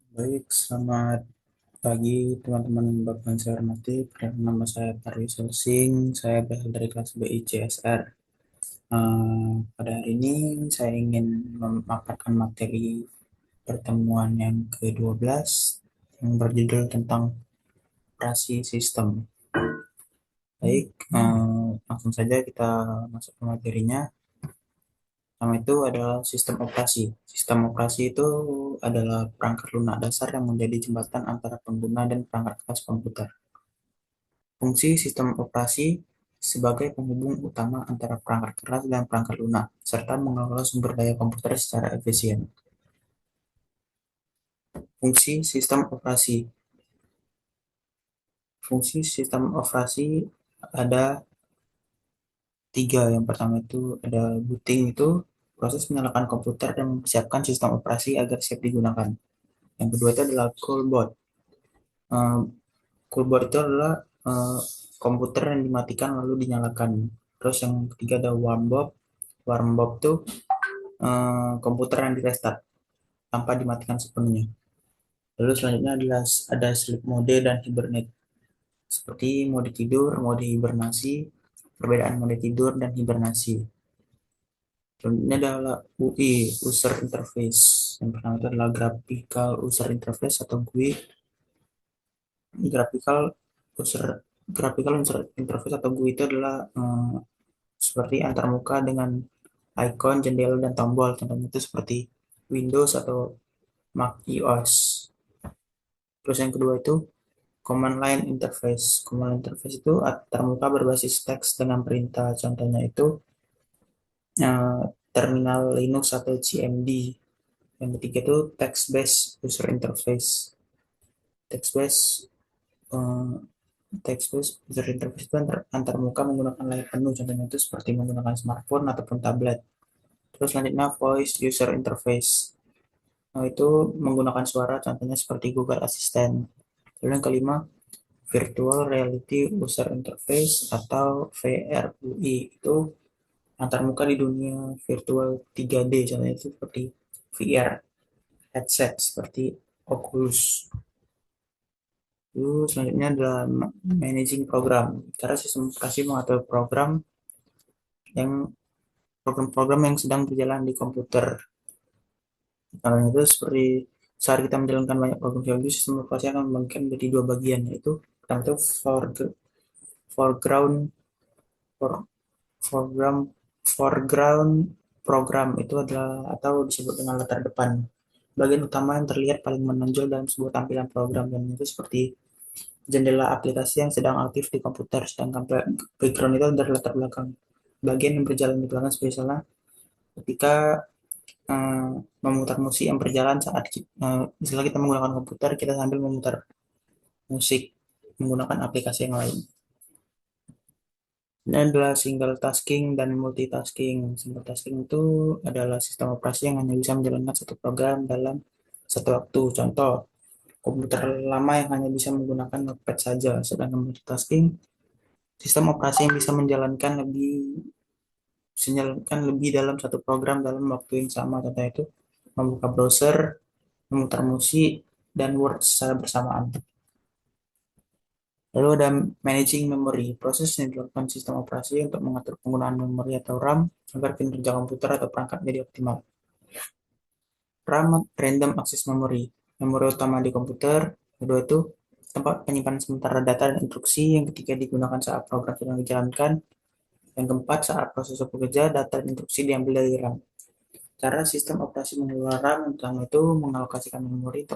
Baik, selamat pagi teman-teman Bapak yang saya hormati. Perkenalkan, nama saya Parwi Selsing, saya berasal dari kelas BI CSR. Pada hari ini saya ingin memaparkan materi pertemuan yang ke-12 yang berjudul tentang operasi sistem. Baik, langsung saja kita masuk ke materinya. Pertama itu adalah sistem operasi. Sistem operasi itu adalah perangkat lunak dasar yang menjadi jembatan antara pengguna dan perangkat keras komputer. Fungsi sistem operasi sebagai penghubung utama antara perangkat keras dan perangkat lunak, serta mengelola sumber daya komputer secara efisien. Fungsi sistem operasi. Fungsi sistem operasi ada tiga. Yang pertama itu ada booting, itu proses menyalakan komputer dan mempersiapkan sistem operasi agar siap digunakan. Yang kedua itu adalah callboard. Eh, Callboard itu adalah eh, komputer yang dimatikan lalu dinyalakan. Terus yang ketiga ada warm bob. Warm bob itu komputer yang di restart tanpa dimatikan sepenuhnya. Lalu selanjutnya adalah ada sleep mode dan hibernate. Seperti mode tidur, mode hibernasi, perbedaan mode tidur dan hibernasi. Selanjutnya adalah UI, User Interface. Yang pertama itu adalah Graphical User Interface atau GUI. Graphical User Graphical User Interface atau GUI itu adalah seperti antarmuka dengan icon, jendela, dan tombol. Contohnya itu seperti Windows atau Mac OS. Terus yang kedua itu Command Line Interface. Command Line Interface itu termuka berbasis teks dengan perintah. Contohnya itu eh, terminal Linux atau CMD. Yang ketiga itu Text Based User Interface. Text Based eh, Text Based User Interface itu antarmuka menggunakan layar penuh. Contohnya itu seperti menggunakan smartphone ataupun tablet. Terus selanjutnya Voice User Interface. Nah, itu menggunakan suara, contohnya seperti Google Assistant. Lalu yang kelima, Virtual Reality User Interface atau VRUI, itu antarmuka di dunia virtual 3D, contohnya itu seperti VR headset seperti Oculus. Lalu selanjutnya adalah managing program. Cara sistem operasi mengatur yang program-program yang sedang berjalan di komputer. Kalau itu seperti saat kita menjalankan banyak program sekaligus, sistem operasi akan membagikan menjadi dua bagian, yaitu pertama itu foreground for- foreground foreground program, itu adalah atau disebut dengan latar depan, bagian utama yang terlihat paling menonjol dalam sebuah tampilan program, dan itu seperti jendela aplikasi yang sedang aktif di komputer, sedangkan background itu adalah latar belakang, bagian yang berjalan di belakang, misalnya ketika eh, memutar musik yang berjalan saat misalnya kita menggunakan komputer, kita sambil memutar musik menggunakan aplikasi yang lain. Ini adalah single tasking dan multitasking. Single tasking itu adalah sistem operasi yang hanya bisa menjalankan satu program dalam satu waktu. Contoh, komputer lama yang hanya bisa menggunakan notepad saja. Sedangkan multitasking, sistem operasi yang bisa menjalankan lebih dalam satu program dalam waktu yang sama. Contoh itu membuka browser, memutar musik, dan Word secara bersamaan. Lalu ada managing memory, proses yang dilakukan sistem operasi untuk mengatur penggunaan memori atau RAM agar kinerja komputer atau perangkat menjadi optimal. RAM, random access memory, memori utama di komputer. Kedua itu tempat penyimpanan sementara data dan instruksi. Yang ketiga digunakan saat program sedang dijalankan. Yang keempat, saat proses bekerja, data dan instruksi diambil dari RAM. Cara sistem operasi mengelola RAM utama itu mengalokasikan memori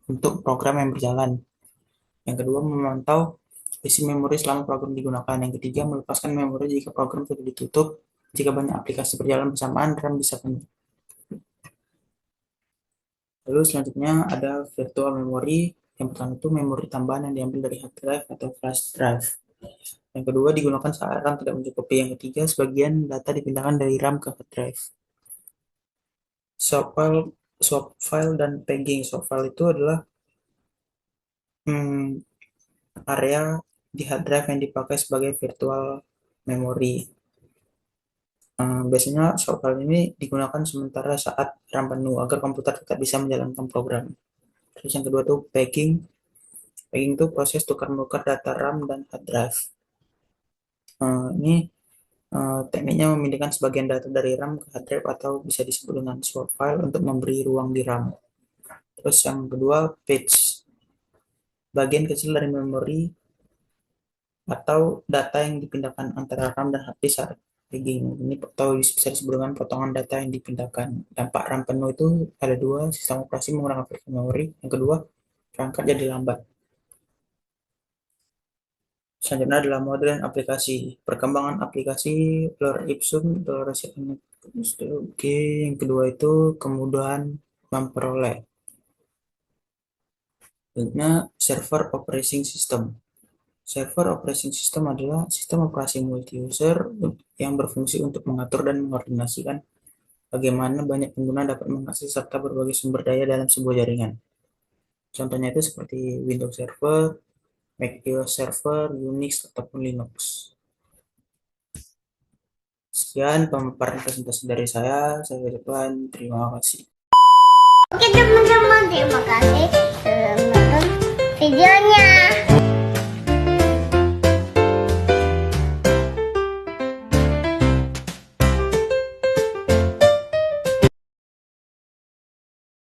untuk program yang berjalan. Yang kedua, memantau isi memori selama program digunakan. Yang ketiga, melepaskan memori jika program sudah ditutup. Jika banyak aplikasi berjalan bersamaan, RAM bisa penuh. Lalu selanjutnya ada virtual memory. Yang pertama itu memori tambahan yang diambil dari hard drive atau flash drive. Yang kedua, digunakan saat RAM tidak mencukupi. Yang ketiga, sebagian data dipindahkan dari RAM ke hard drive. Swap file, swap file dan pegging. Swap file itu adalah hmm, area di hard drive yang dipakai sebagai virtual memory. Biasanya soal ini digunakan sementara saat RAM penuh agar komputer tetap bisa menjalankan program. Terus yang kedua tuh packing. Packing itu proses tukar-menukar data RAM dan hard drive. Ini tekniknya memindahkan sebagian data dari RAM ke hard drive atau bisa disebut dengan swap file untuk memberi ruang di RAM. Terus yang kedua patch. Bagian kecil dari memori atau data yang dipindahkan antara RAM dan hard disk saat packing. Ini atau bisa disebut dengan potongan data yang dipindahkan. Dampak RAM penuh itu ada dua, sistem operasi menggunakan memori. Yang kedua, perangkat jadi lambat. Selanjutnya adalah model dan aplikasi. Perkembangan aplikasi lor ipsum, lor Oke, yang kedua itu kemudahan memperoleh. Selanjutnya server operating system. Server operating system adalah sistem operasi multi-user yang berfungsi untuk mengatur dan mengkoordinasikan bagaimana banyak pengguna dapat mengakses serta berbagai sumber daya dalam sebuah jaringan. Contohnya itu seperti Windows Server, Mac OS Server, Unix, ataupun Linux. Sekian pemaparan presentasi dari saya ucapkan terima kasih. Oke teman-teman, terima kasih sudah menonton videonya.